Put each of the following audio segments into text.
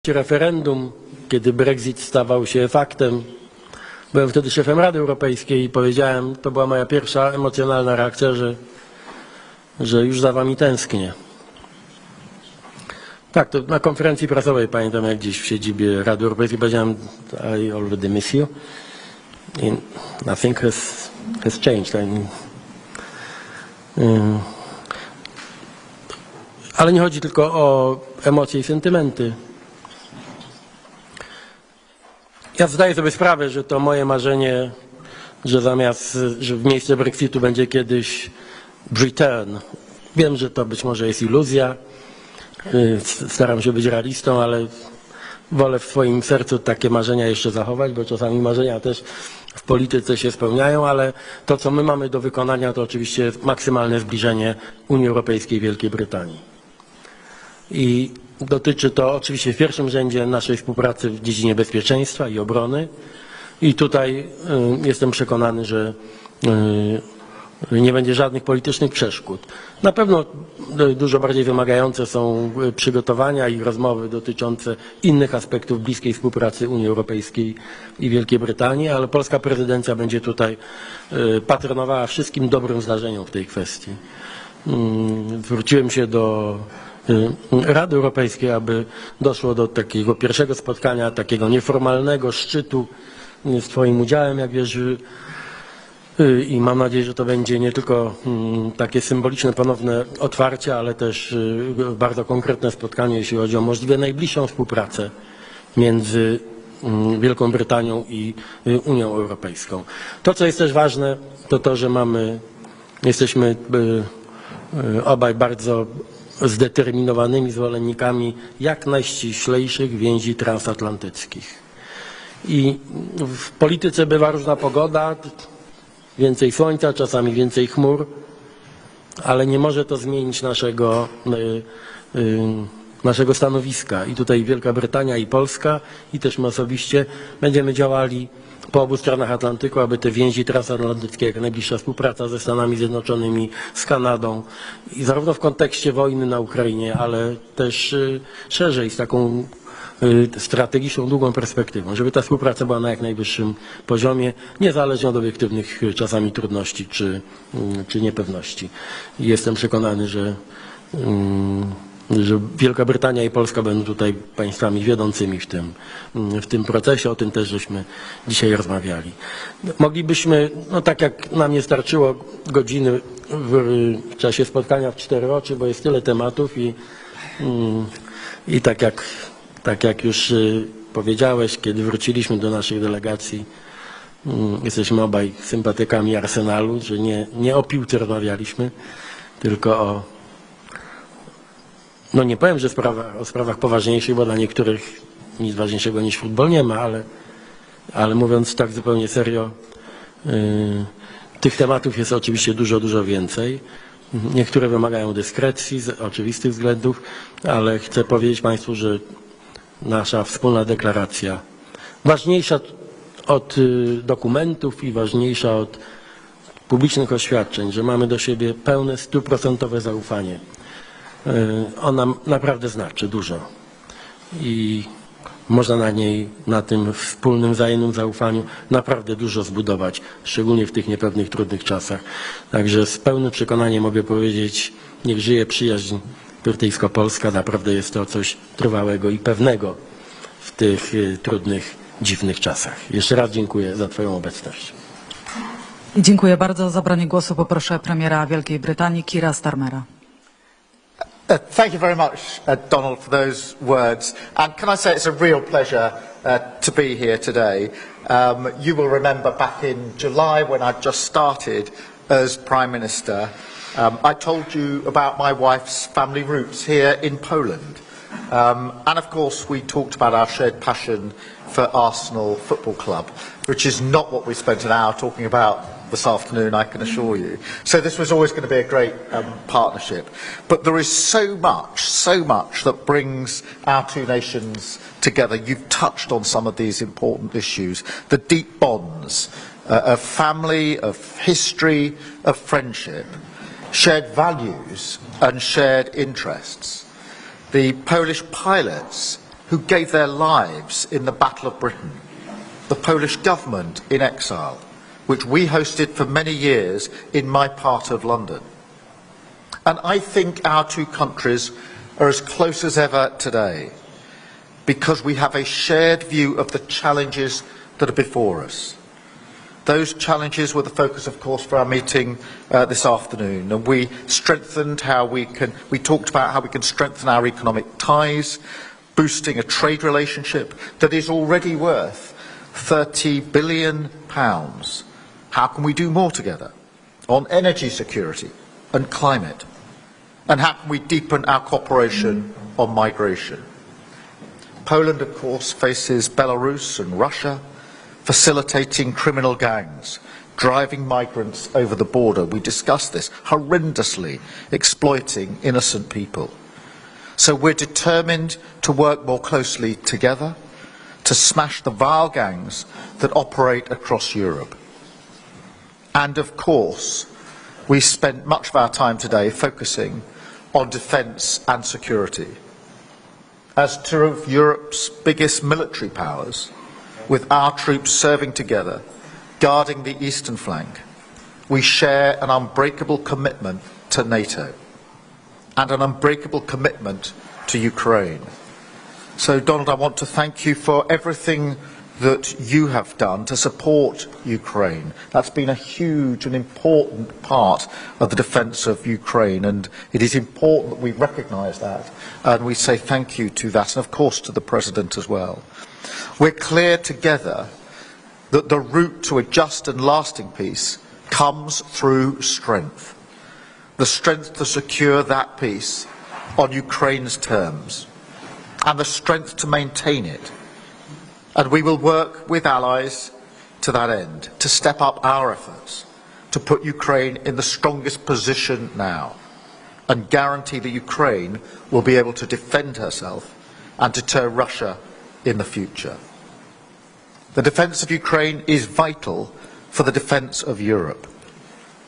referendum, kiedy Brexit stawał się faktem. Byłem wtedy szefem Rady Europejskiej i powiedziałem, to była moja pierwsza emocjonalna reakcja, że już za wami tęsknię. Tak, to na konferencji prasowej pamiętam, jak gdzieś w siedzibie Rady Europejskiej powiedziałem, I already miss you. And nothing has changed. Ale nie chodzi tylko o emocje i sentymenty. Ja zdaję sobie sprawę, że to moje marzenie, że w miejsce Brexitu będzie kiedyś Britain. Wiem, że to być może jest iluzja. Staram się być realistą, ale wolę w swoim sercu takie marzenia jeszcze zachować, bo czasami marzenia też w polityce się spełniają, ale to, co my mamy do wykonania, to oczywiście maksymalne zbliżenie Unii Europejskiej i Wielkiej Brytanii. I dotyczy to oczywiście w pierwszym rzędzie naszej współpracy w dziedzinie bezpieczeństwa i obrony. I tutaj jestem przekonany, że nie będzie żadnych politycznych przeszkód. Na pewno dużo bardziej wymagające są przygotowania i rozmowy dotyczące innych aspektów bliskiej współpracy Unii Europejskiej i Wielkiej Brytanii, ale polska prezydencja będzie tutaj patronowała wszystkim dobrym zdarzeniom w tej kwestii. Zwróciłem się do Rady Europejskiej, aby doszło do takiego pierwszego spotkania, takiego nieformalnego szczytu z Twoim udziałem, jak wiesz, i mam nadzieję, że to będzie nie tylko takie symboliczne, ponowne otwarcie, ale też bardzo konkretne spotkanie, jeśli chodzi o możliwie najbliższą współpracę między Wielką Brytanią i Unią Europejską. To, co jest też ważne, to to, że jesteśmy obaj bardzo zdeterminowanymi zwolennikami jak najściślejszych więzi transatlantyckich. I w polityce bywa różna pogoda, więcej słońca, czasami więcej chmur, ale nie może to zmienić naszego stanowiska. I tutaj Wielka Brytania i Polska, i też my osobiście będziemy działali po obu stronach Atlantyku, aby te więzi transatlantyckie, jak najbliższa współpraca ze Stanami Zjednoczonymi, z Kanadą, i zarówno w kontekście wojny na Ukrainie, ale też szerzej, z taką strategiczną, długą perspektywą, żeby ta współpraca była na jak najwyższym poziomie, niezależnie od obiektywnych czasami trudności czy niepewności. I jestem przekonany, że Wielka Brytania i Polska będą tutaj państwami wiodącymi w tym procesie. O tym też żeśmy dzisiaj rozmawiali. Moglibyśmy, no tak jak nam nie starczyło godziny w czasie spotkania w 4 oczy, bo jest tyle tematów i tak jak już powiedziałeś, kiedy wróciliśmy do naszych delegacji, jesteśmy obaj sympatykami Arsenalu, że nie o piłce rozmawialiśmy, tylko o, no nie powiem, że o sprawach poważniejszych, bo dla niektórych nic ważniejszego niż futbol nie ma, ale mówiąc tak zupełnie serio, tych tematów jest oczywiście dużo więcej. Niektóre wymagają dyskrecji z oczywistych względów, ale chcę powiedzieć Państwu, że nasza wspólna deklaracja, ważniejsza od dokumentów i ważniejsza od publicznych oświadczeń, że mamy do siebie pełne, 100% zaufanie. Ona naprawdę znaczy dużo i można na tym wspólnym, wzajemnym zaufaniu naprawdę dużo zbudować, szczególnie w tych niepewnych, trudnych czasach. Także z pełnym przekonaniem mogę powiedzieć, niech żyje przyjaźń brytyjsko-polska, naprawdę jest to coś trwałego i pewnego w tych trudnych, dziwnych czasach. Jeszcze raz dziękuję za Twoją obecność. Dziękuję bardzo. O zabranie głosu poproszę premiera Wielkiej Brytanii, Keira Starmera. Thank you very much, Donald, for those words. And can I say it's a real pleasure to be here today. You will remember back in July when I just started as Prime Minister, I told you about my wife's family roots here in Poland. And of course we talked about our shared passion for Arsenal Football Club, which is not what we spent an hour talking about this afternoon, I can assure you. So this was always going to be a great partnership. But there is so much that brings our two nations together. You've touched on some of these important issues. The deep bonds of family, of history, of friendship, shared values and shared interests. The Polish pilots who gave their lives in the Battle of Britain, the Polish government in exile, which we hosted for many years in my part of London. And I think our two countries are as close as ever today because we have a shared view of the challenges that are before us. Those challenges were the focus, of course, for our meeting this afternoon, and we talked about how we can strengthen our economic ties, boosting a trade relationship that is already worth £30 billion. How can we do more together on energy security and climate? And how can we deepen our cooperation on migration? Poland, of course, faces Belarus and Russia, facilitating criminal gangs, driving migrants over the border. We discussed this, horrendously exploiting innocent people. So we're determined to work more closely together to smash the vile gangs that operate across Europe. And of course, we spent much of our time today focusing on defence and security. As two of Europe's biggest military powers, with our troops serving together, guarding the eastern flank, we share an unbreakable commitment to NATO and an unbreakable commitment to Ukraine. So, Donald, I want to thank you for everything that you have done to support Ukraine. That's been a huge and important part of the defence of Ukraine, and it is important that we recognise that and we say thank you to that, and of course to the President as well. We're clear together that the route to a just and lasting peace comes through strength. The strength to secure that peace on Ukraine's terms, and the strength to maintain it. And we will work with allies to that end, to step up our efforts, to put Ukraine in the strongest position now, and guarantee that Ukraine will be able to defend herself and deter Russia in the future. The defence of Ukraine is vital for the defence of Europe.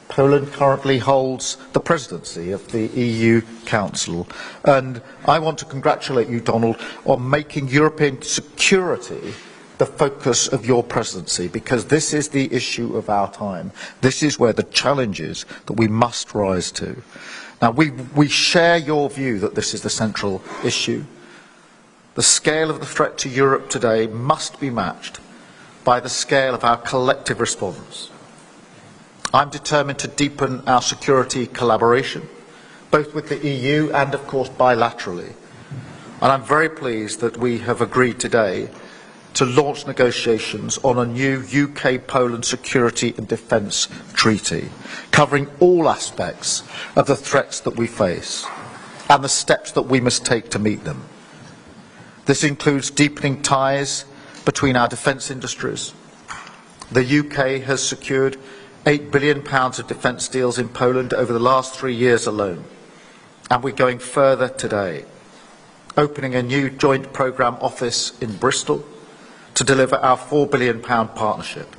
Poland currently holds the presidency of the EU Council, and I want to congratulate you, Donald, on making European security the focus of your presidency, because this is the issue of our time. This is where the challenge is that we must rise to. Now, we share your view that this is the central issue. The scale of the threat to Europe today must be matched by the scale of our collective response. I'm determined to deepen our security collaboration, both with the EU and, of course, bilaterally. And I'm very pleased that we have agreed today to launch negotiations on a new UK-Poland security and defence treaty, covering all aspects of the threats that we face and the steps that we must take to meet them. This includes deepening ties between our defence industries. The UK has secured £8 billion of defence deals in Poland over the last 3 years alone, and we're going further today, opening a new joint programme office in Bristol to deliver our £4 billion partnership,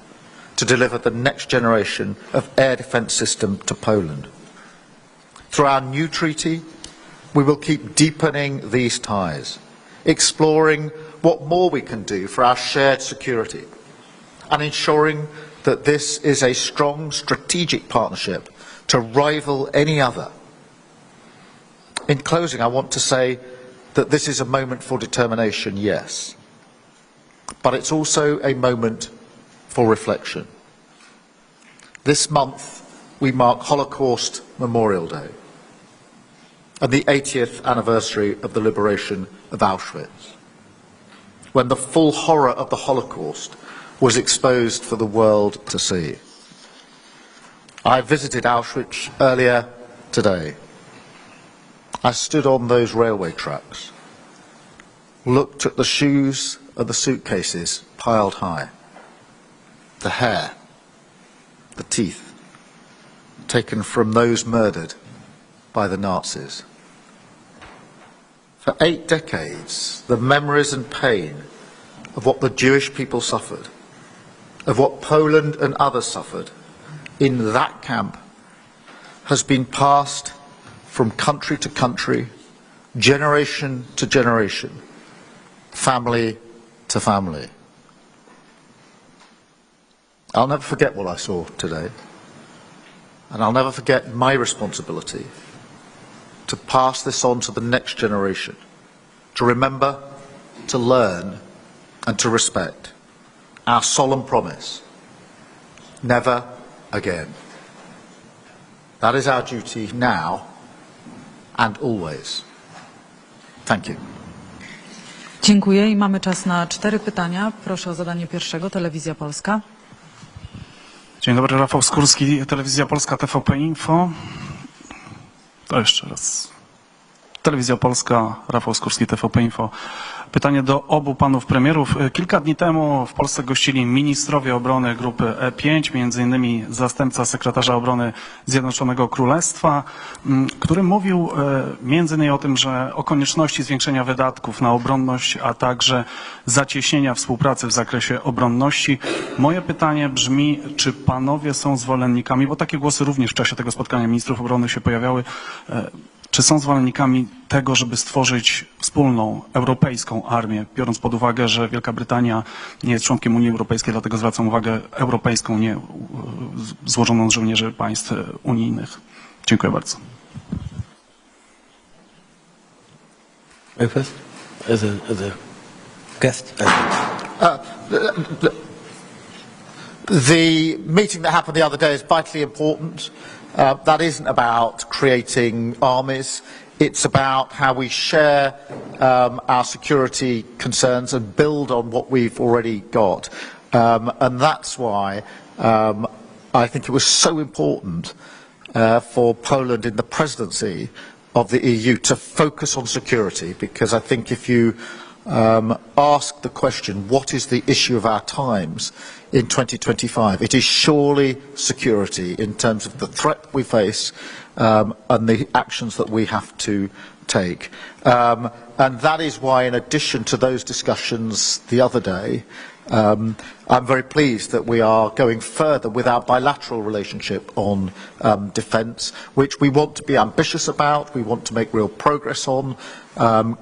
to deliver the next generation of air defence system to Poland. Through our new treaty, we will keep deepening these ties, exploring what more we can do for our shared security, and ensuring that this is a strong strategic partnership to rival any other. In closing, I want to say that this is a moment for determination, yes, but it's also a moment for reflection. This month, we mark Holocaust Memorial Day and the 80th anniversary of the liberation of Auschwitz, when the full horror of the Holocaust was exposed for the world to see. I visited Auschwitz earlier today. I stood on those railway tracks, looked at the shoes and the suitcases piled high, the hair, the teeth, taken from those murdered by the Nazis. For 8 decades, the memories and pain of what the Jewish people suffered, of what Poland and others suffered in that camp, has been passed from country to country, generation to generation, family to family. I'll never forget what I saw today, and I'll never forget my responsibility to pass this on to the next generation, to remember, to learn, and to respect our solemn promise: never again. That is our duty now and always. Thank you. Dziękuję i mamy czas na 4 pytania. Proszę o zadanie pierwszego. Telewizja Polska. Dzień dobry, Rafał Skórski, Telewizja Polska, TVP Info. To jeszcze raz. Telewizja Polska, Rafał Skórski, TVP Info. Pytanie do obu panów premierów. Kilka dni temu w Polsce gościli ministrowie obrony grupy E5, między innymi zastępca sekretarza obrony Zjednoczonego Królestwa, który mówił między innymi o tym, że o konieczności zwiększenia wydatków na obronność, a także zacieśnienia współpracy w zakresie obronności. Moje pytanie brzmi, czy panowie są zwolennikami, bo takie głosy również w czasie tego spotkania ministrów obrony się pojawiały, czy są zwolennikami tego, żeby stworzyć wspólną europejską armię, biorąc pod uwagę, że Wielka Brytania nie jest członkiem Unii Europejskiej, dlatego zwracam uwagę europejską, nie złożoną z żołnierzy państw unijnych. Dziękuję bardzo. First, as a guest. The meeting that happened the other day is vitally important. That isn't about creating armies. It's about how we share our security concerns and build on what we've already got. And that's why I think it was so important for Poland in the presidency of the EU to focus on security, because I think if you ask the question, what is the issue of our times in 2025, it is surely security in terms of the threat we face and the actions that we have to take. And that is why, in addition to those discussions the other day, I'm very pleased that we are going further with our bilateral relationship on defence, which we want to be ambitious about, we want to make real progress on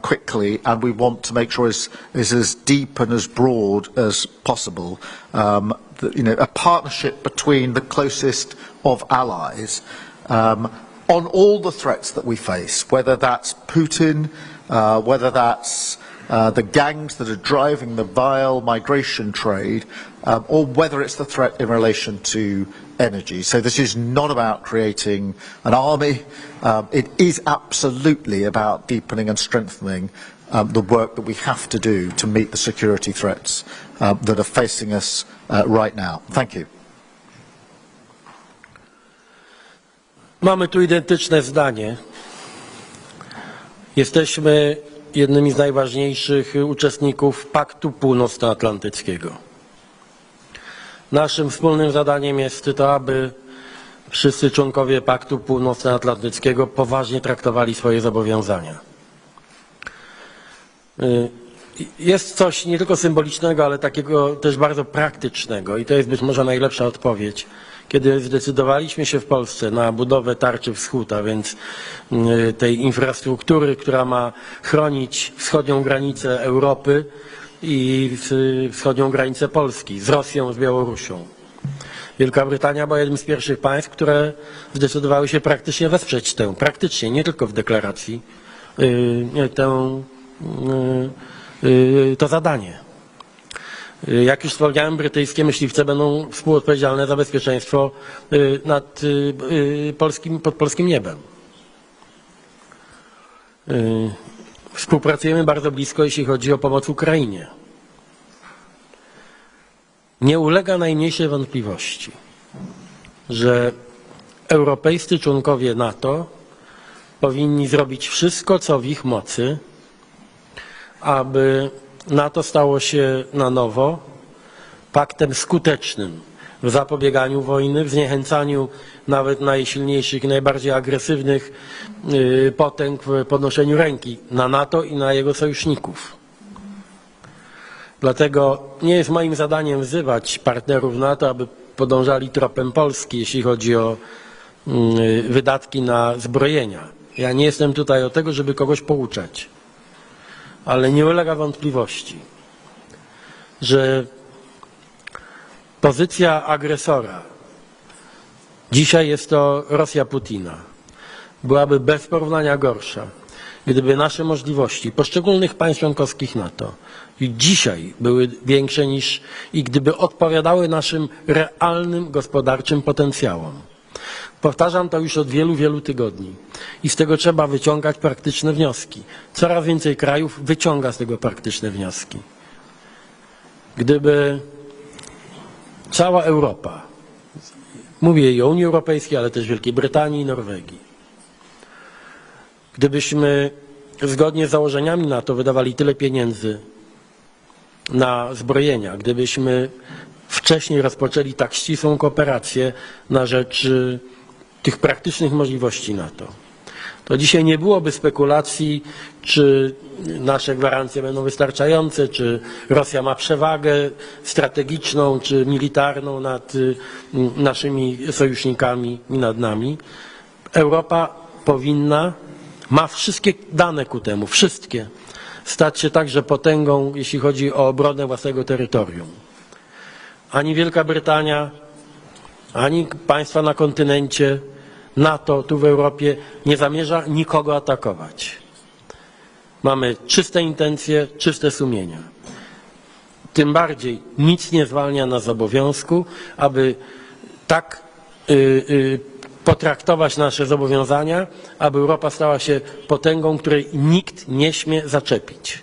quickly, and we want to make sure is as deep and as broad as possible. A partnership between the closest of allies on all the threats that we face, whether that's Putin, whether that's the gangs that are driving the vile migration trade, or whether it's the threat in relation to energy. So this is not about creating an army. It is absolutely about deepening and strengthening the work that we have to do to meet the security threats that are facing us right now. Thank you. Mamy tu identyczne zdanie. Jesteśmy jednymi z najważniejszych uczestników Paktu Północnoatlantyckiego. Naszym wspólnym zadaniem jest to, aby wszyscy członkowie Paktu Północnoatlantyckiego poważnie traktowali swoje zobowiązania. Jest coś nie tylko symbolicznego, ale takiego też bardzo praktycznego i to jest być może najlepsza odpowiedź. Kiedy zdecydowaliśmy się w Polsce na budowę Tarczy Wschód, a więc tej infrastruktury, która ma chronić wschodnią granicę Europy i wschodnią granicę Polski z Rosją, z Białorusią. Wielka Brytania była jednym z pierwszych państw, które zdecydowały się praktycznie wesprzeć tę, praktycznie, nie tylko w deklaracji, to zadanie. Jak już wspomniałem, brytyjskie myśliwce będą współodpowiedzialne za bezpieczeństwo pod polskim niebem. Współpracujemy bardzo blisko, jeśli chodzi o pomoc Ukrainie. Nie ulega najmniejszej wątpliwości, że europejscy członkowie NATO powinni zrobić wszystko, co w ich mocy, aby NATO stało się na nowo paktem skutecznym w zapobieganiu wojny, w zniechęcaniu nawet najsilniejszych i najbardziej agresywnych potęg w podnoszeniu ręki na NATO i na jego sojuszników. Dlatego nie jest moim zadaniem wzywać partnerów NATO, aby podążali tropem Polski, jeśli chodzi o wydatki na zbrojenia. Ja nie jestem tutaj od tego, żeby kogoś pouczać. ale nie ulega wątpliwości, że pozycja agresora, dzisiaj jest to Rosja Putina, byłaby bez porównania gorsza, gdyby nasze możliwości poszczególnych państw członkowskich NATO i dzisiaj były większe niż i gdyby odpowiadały naszym realnym gospodarczym potencjałom. Powtarzam to już od wielu, wielu tygodni i z tego trzeba wyciągać praktyczne wnioski. Coraz więcej krajów wyciąga z tego praktyczne wnioski. Gdyby cała Europa, mówię i o Unii Europejskiej, ale też Wielkiej Brytanii i Norwegii, gdybyśmy zgodnie z założeniami NATO wydawali tyle pieniędzy na zbrojenia, gdybyśmy wcześniej rozpoczęli tak ścisłą kooperację na rzecz tych praktycznych możliwości NATO, to dzisiaj nie byłoby spekulacji, czy nasze gwarancje będą wystarczające, czy Rosja ma przewagę strategiczną, czy militarną nad naszymi sojusznikami i nad nami. Europa powinna, ma wszystkie dane ku temu, wszystkie, stać się także potęgą, jeśli chodzi o obronę własnego terytorium. Ani Wielka Brytania, ani państwa na kontynencie, NATO tu w Europie nie zamierza nikogo atakować. Mamy czyste intencje, czyste sumienia. Tym bardziej nic nie zwalnia nas z obowiązku, aby tak potraktować nasze zobowiązania, aby Europa stała się potęgą, której nikt nie śmie zaczepić.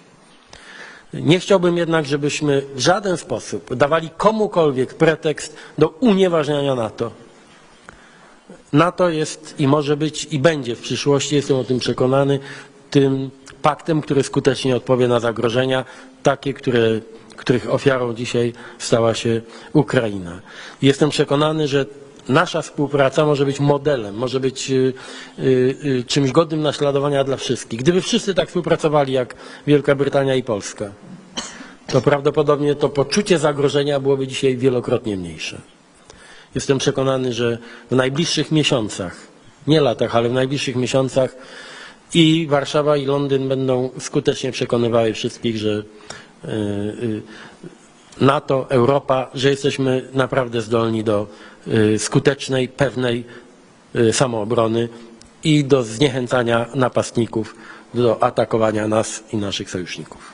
Nie chciałbym jednak, żebyśmy w żaden sposób dawali komukolwiek pretekst do unieważniania NATO. NATO jest i może być i będzie w przyszłości, jestem o tym przekonany, tym paktem, który skutecznie odpowie na zagrożenia, takie, których ofiarą dzisiaj stała się Ukraina. Jestem przekonany, że nasza współpraca może być modelem, może być czymś godnym naśladowania dla wszystkich. Gdyby wszyscy tak współpracowali jak Wielka Brytania i Polska, to prawdopodobnie to poczucie zagrożenia byłoby dzisiaj wielokrotnie mniejsze. Jestem przekonany, że w najbliższych miesiącach, nie latach, ale w najbliższych miesiącach i Warszawa, i Londyn będą skutecznie przekonywały wszystkich, że NATO, Europa, że jesteśmy naprawdę zdolni do skutecznej, pewnej samoobrony i do zniechęcania napastników do atakowania nas i naszych sojuszników.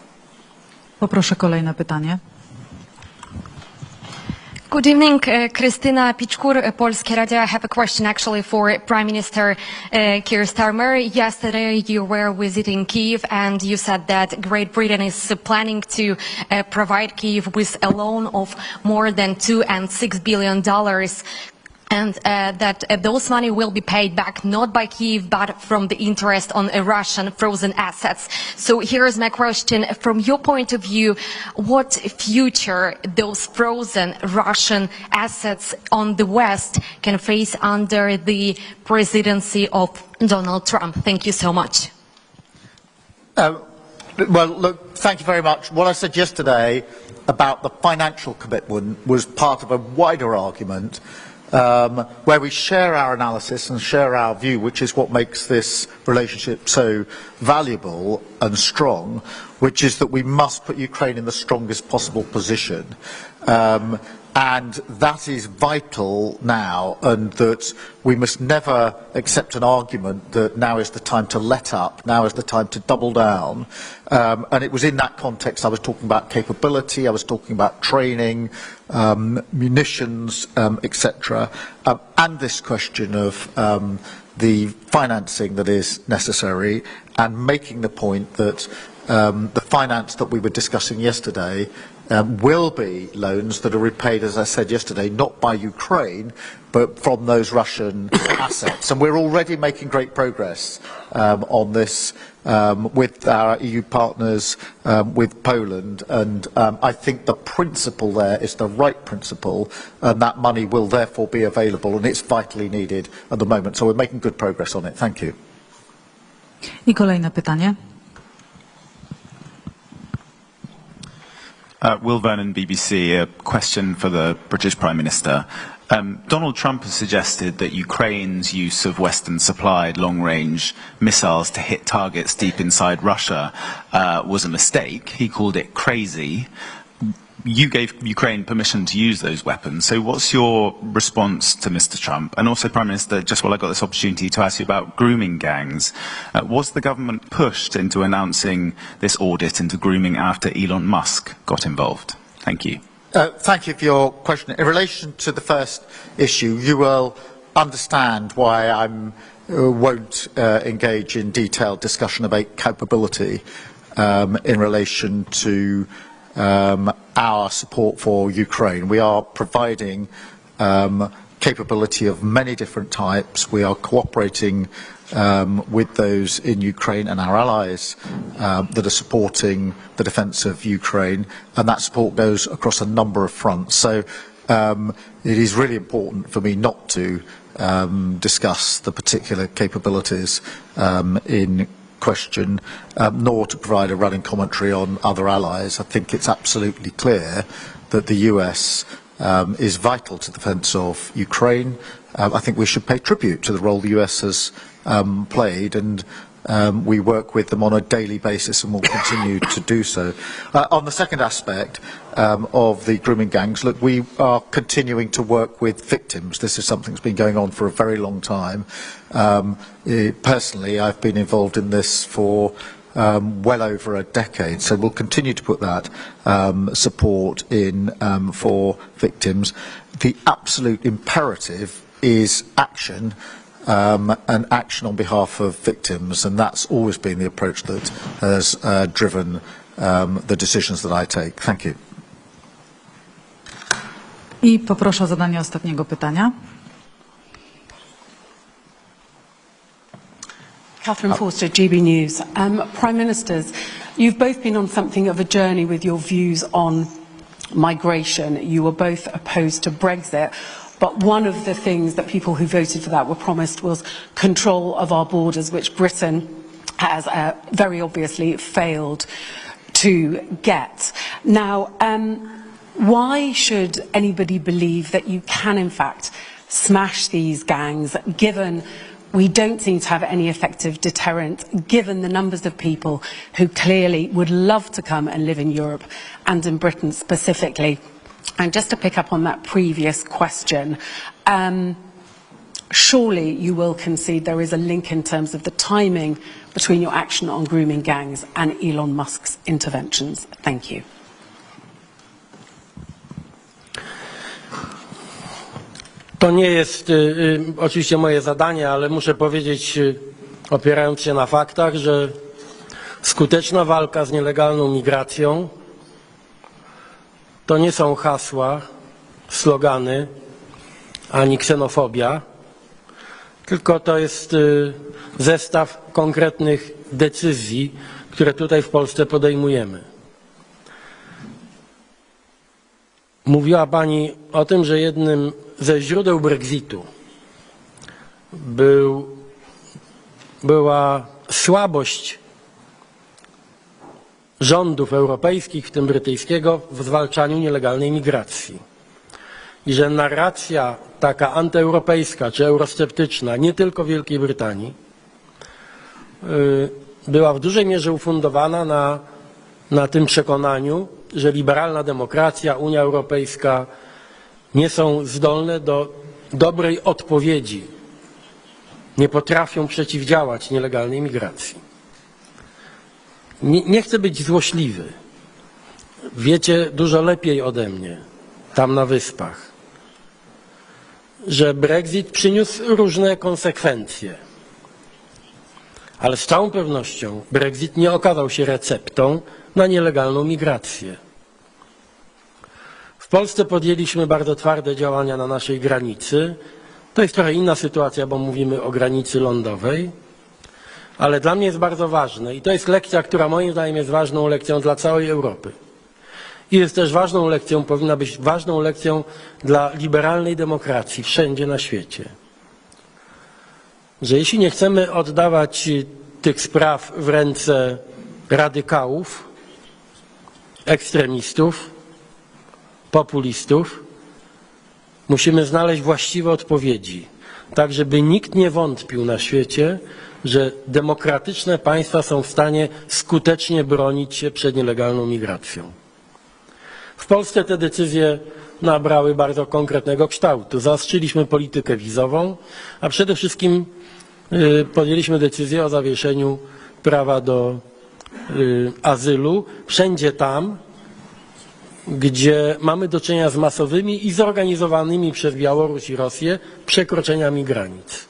Poproszę kolejne pytanie. Good evening, Krystyna Piczkur, Polskie Radio. I have a question actually for Prime Minister Keir Starmer. Yesterday you were visiting Kyiv and you said that Great Britain is planning to provide Kyiv with a loan of more than $2 and $6 billion. And that those money will be paid back not by Kyiv but from the interest on Russian frozen assets. So here's my question. From your point of view, what future those frozen Russian assets on the West can face under the presidency of Donald Trump? Thank you so much. Well, look, thank you very much. What I said yesterday about the financial commitment was part of a wider argument where we share our analysis and share our view, which is what makes this relationship so valuable and strong, which is that we must put Ukraine in the strongest possible position. And that is vital now, and that we must never accept an argument that now is the time to let up, now is the time to double down. And it was in that context I was talking about capability, I was talking about training, munitions, etc. And this question of the financing that is necessary, and making the point that the finance that we were discussing yesterday will be loans that are repaid, as I said yesterday, not by Ukraine, but from those Russian assets. And we're already making great progress on this with our EU partners, with Poland. And I think the principle there is the right principle, and that money will therefore be available, and it's vitally needed at the moment. So we're making good progress on it. Thank you. I kolejne pytanie. Will Vernon, BBC. A question for the British Prime Minister. Donald Trump has suggested that Ukraine's use of Western-supplied long-range missiles to hit targets deep inside Russia was a mistake. He called it crazy. You gave Ukraine permission to use those weapons. So what's your response to Mr. Trump? And also, Prime Minister, just while I got this opportunity to ask you about grooming gangs, was the government pushed into announcing this audit into grooming after Elon Musk got involved? Thank you. Thank you for your question. In relation to the first issue, you will understand why I won't engage in detailed discussion about capability in relation to our support for Ukraine. We are providing capability of many different types. We are cooperating with those in Ukraine and our allies that are supporting the defence of Ukraine, and that support goes across a number of fronts. So it is really important for me not to discuss the particular capabilities in question, nor to provide a running commentary on other allies. I think it's absolutely clear that the US is vital to the defence of Ukraine. I think we should pay tribute to the role the US has played, and we work with them on a daily basis and will continue to do so. On the second aspect of the grooming gangs, look, we are continuing to work with victims. This is something that's been going on for a very long time. Personally, I've been involved in this for well over a decade, so we'll continue to put that support in for victims. The absolute imperative is action, and action on behalf of victims, and that's always been the approach that has driven the decisions that I take. Thank you. I poproszę o zadanie ostatniego pytania. Catherine Forster, GB News. Prime Ministers, you've both been on something of a journey with your views on migration. You were both opposed to Brexit, but one of the things that people who voted for that were promised was control of our borders, which Britain has very obviously failed to get. Now, why should anybody believe that you can, in fact, smash these gangs, given we don't seem to have any effective deterrent, given the numbers of people who clearly would love to come and live in Europe and in Britain specifically? And just to pick up on that previous question, surely you will concede there is a link in terms of the timing between your action on grooming gangs and Elon Musk's interventions. Thank you. To nie jest oczywiście moje zadanie, ale muszę powiedzieć, opierając się na faktach, że skuteczna walka z nielegalną migracją to nie są hasła, slogany, ani ksenofobia, tylko to jest zestaw konkretnych decyzji, które tutaj w Polsce podejmujemy. Mówiła Pani o tym, że jednym ze źródeł Brexitu była słabość rządów europejskich, w tym brytyjskiego, w zwalczaniu nielegalnej migracji. I że narracja taka antyeuropejska czy eurosceptyczna, nie tylko w Wielkiej Brytanii, była w dużej mierze ufundowana na tym przekonaniu, że liberalna demokracja, Unia Europejska nie są zdolne do dobrej odpowiedzi, nie potrafią przeciwdziałać nielegalnej migracji. Nie chcę być złośliwy. Wiecie dużo lepiej ode mnie, tam na Wyspach, że Brexit przyniósł różne konsekwencje. Ale z całą pewnością Brexit nie okazał się receptą na nielegalną migrację. W Polsce podjęliśmy bardzo twarde działania na naszej granicy. To jest trochę inna sytuacja, bo mówimy o granicy lądowej, ale dla mnie jest bardzo ważne i to jest lekcja, która moim zdaniem jest ważną lekcją dla całej Europy. I jest też ważną lekcją, powinna być ważną lekcją dla liberalnej demokracji wszędzie na świecie. Że jeśli nie chcemy oddawać tych spraw w ręce radykałów, ekstremistów, populistów. Musimy znaleźć właściwe odpowiedzi, tak żeby nikt nie wątpił na świecie, że demokratyczne państwa są w stanie skutecznie bronić się przed nielegalną migracją. W Polsce te decyzje nabrały bardzo konkretnego kształtu. Zaostrzyliśmy politykę wizową, a przede wszystkim podjęliśmy decyzję o zawieszeniu prawa do azylu wszędzie tam, gdzie mamy do czynienia z masowymi i zorganizowanymi przez Białoruś i Rosję przekroczeniami granic.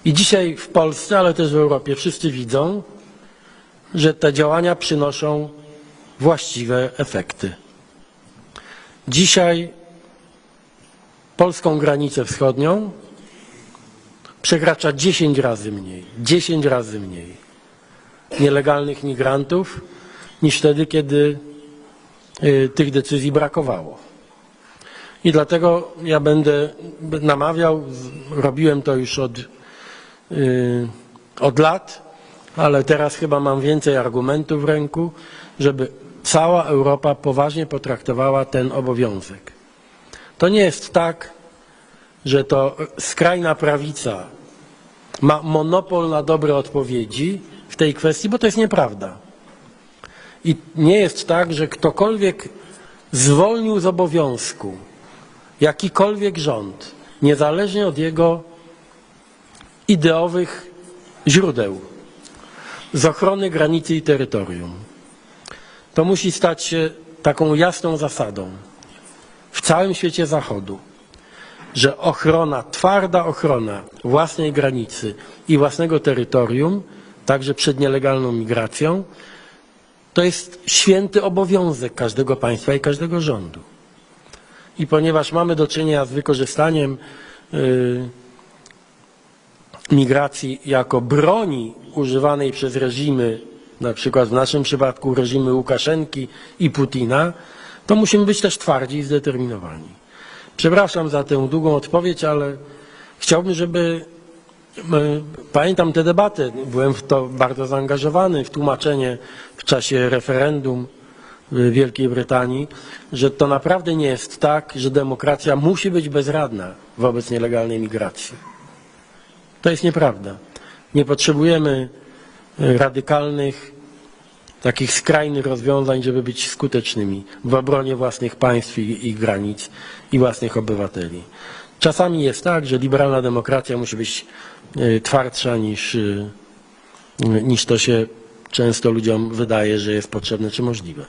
I dzisiaj w Polsce, ale też w Europie wszyscy widzą, że te działania przynoszą właściwe efekty. Dzisiaj polską granicę wschodnią przekracza 10 razy mniej nielegalnych migrantów niż wtedy, kiedy tych decyzji brakowało. I dlatego ja będę namawiał, robiłem to już od lat, ale teraz chyba mam więcej argumentów w ręku, żeby cała Europa poważnie potraktowała ten obowiązek. To nie jest tak, że to skrajna prawica ma monopol na dobre odpowiedzi w tej kwestii, bo to jest nieprawda. I nie jest tak, że ktokolwiek zwolnił z obowiązku jakikolwiek rząd, niezależnie od jego ideowych źródeł, z ochrony granicy i terytorium. To musi stać się taką jasną zasadą w całym świecie Zachodu, że ochrona, twarda ochrona własnej granicy i własnego terytorium, także przed nielegalną migracją, to jest święty obowiązek każdego państwa i każdego rządu. I ponieważ mamy do czynienia z wykorzystaniem migracji jako broni używanej przez reżimy, na przykład w naszym przypadku reżimy Łukaszenki i Putina, to musimy być też twardzi i zdeterminowani. Przepraszam za tę długą odpowiedź, ale chciałbym, żeby pamiętam tę debatę, byłem w to bardzo zaangażowany, w tłumaczenie w czasie referendum w Wielkiej Brytanii, że to naprawdę nie jest tak, że demokracja musi być bezradna wobec nielegalnej migracji. To jest nieprawda. Nie potrzebujemy radykalnych, takich skrajnych rozwiązań, żeby być skutecznymi w obronie własnych państw i granic i własnych obywateli. Czasami jest tak, że liberalna demokracja musi być twardsza niż to się często ludziom wydaje, że jest potrzebne czy możliwe.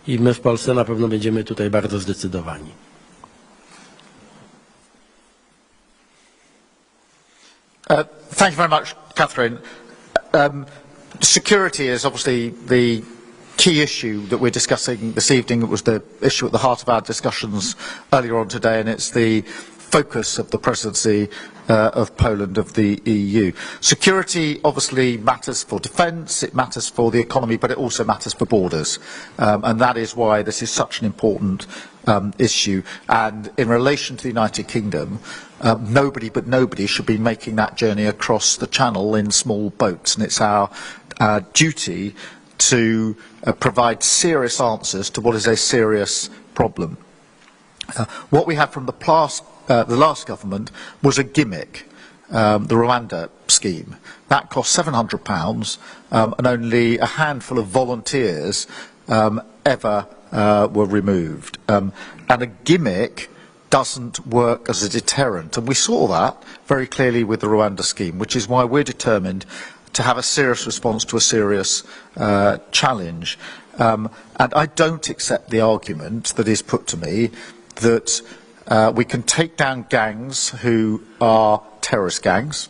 I my w Polsce na pewno będziemy tutaj bardzo zdecydowani. Thank you very much, Catherine. Security is obviously the key issue that we're discussing this evening. It was the issue at the heart of our discussions earlier on today, and it's the focus of the presidency of Poland of the EU. Security obviously matters for defence, it matters for the economy, but it also matters for borders. And that is why this is such an important issue. And in relation to the United Kingdom, nobody but nobody should be making that journey across the channel in small boats. And it's our duty to provide serious answers to what is a serious problem. What we had from the last government was a gimmick, the Rwanda scheme. That cost £700 and only a handful of volunteers ever were removed. And a gimmick doesn't work as a deterrent. And we saw that very clearly with the Rwanda scheme, which is why we're determined to have a serious response to a serious challenge. And I don't accept the argument that is put to me that we can take down gangs who are terrorist gangs.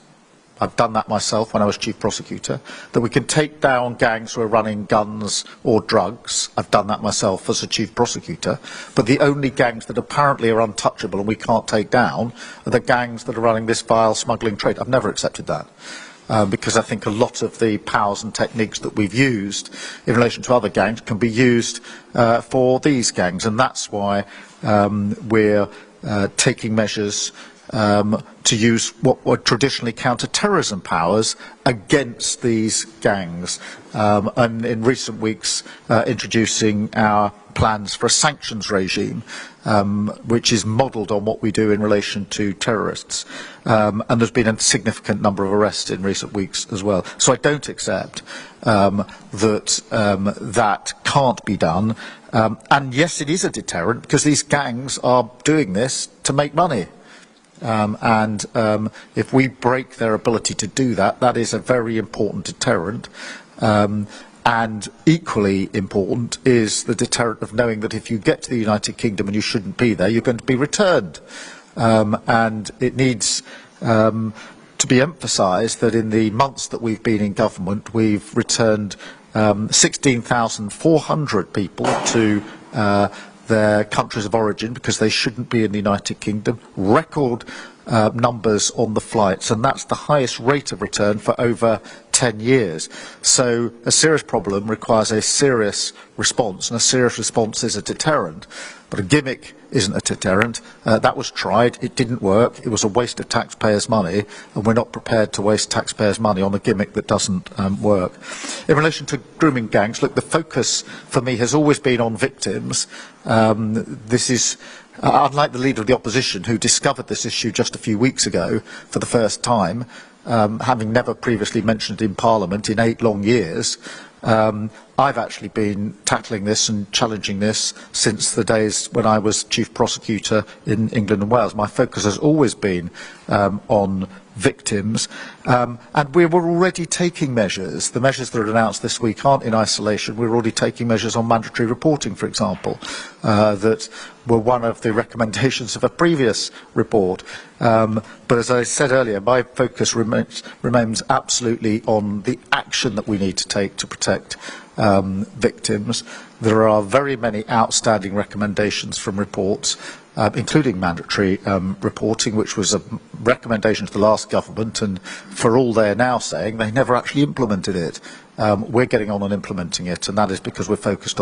I've done that myself when I was chief prosecutor. That we can take down gangs who are running guns or drugs. I've done that myself as a chief prosecutor. But the only gangs that apparently are untouchable and we can't take down are the gangs that are running this vile smuggling trade. I've never accepted that. Because I think a lot of the powers and techniques that we've used in relation to other gangs can be used for these gangs. And that's why we're taking measures to use what were traditionally counter-terrorism powers against these gangs, and in recent weeks introducing our plans for a sanctions regime, which is modelled on what we do in relation to terrorists. And there's been a significant number of arrests in recent weeks as well. So I don't accept that that can't be done. And yes, it is a deterrent because these gangs are doing this to make money. If we break their ability to do that, that is a very important deterrent. And equally important is the deterrent of knowing that if you get to the United Kingdom and you shouldn't be there, you're going to be returned. And it needs to be emphasised that in the months that we've been in government, we've returned 16,400 people to their countries of origin because they shouldn't be in the United Kingdom. Record numbers on the flights, and that's the highest rate of return for over 10 years. So a serious problem requires a serious response, and a serious response is a deterrent. But a gimmick isn't a deterrent. That was tried, it didn't work, it was a waste of taxpayers' money, and we're not prepared to waste taxpayers' money on a gimmick that doesn't work. In relation to grooming gangs, look, the focus for me has always been on victims. This is unlike the Leader of the Opposition, who discovered this issue just a few weeks ago for the first time, having never previously mentioned it in Parliament in 8 long years. I've actually been tackling this and challenging this since the days when I was Chief Prosecutor in England and Wales. My focus has always been on victims, and we were already taking measures. The measures that are announced this week aren't in isolation. We're already taking measures on mandatory reporting, for example, that were one of the recommendations of a previous report. But as I said earlier, my focus remains absolutely on the action that we need to take to protect victims. There are very many outstanding recommendations from reports, including mandatory reporting, which was a recommendation to the last government, and for all they're now saying, they never actually implemented it. We're getting on and implementing it, and that is because we're focused on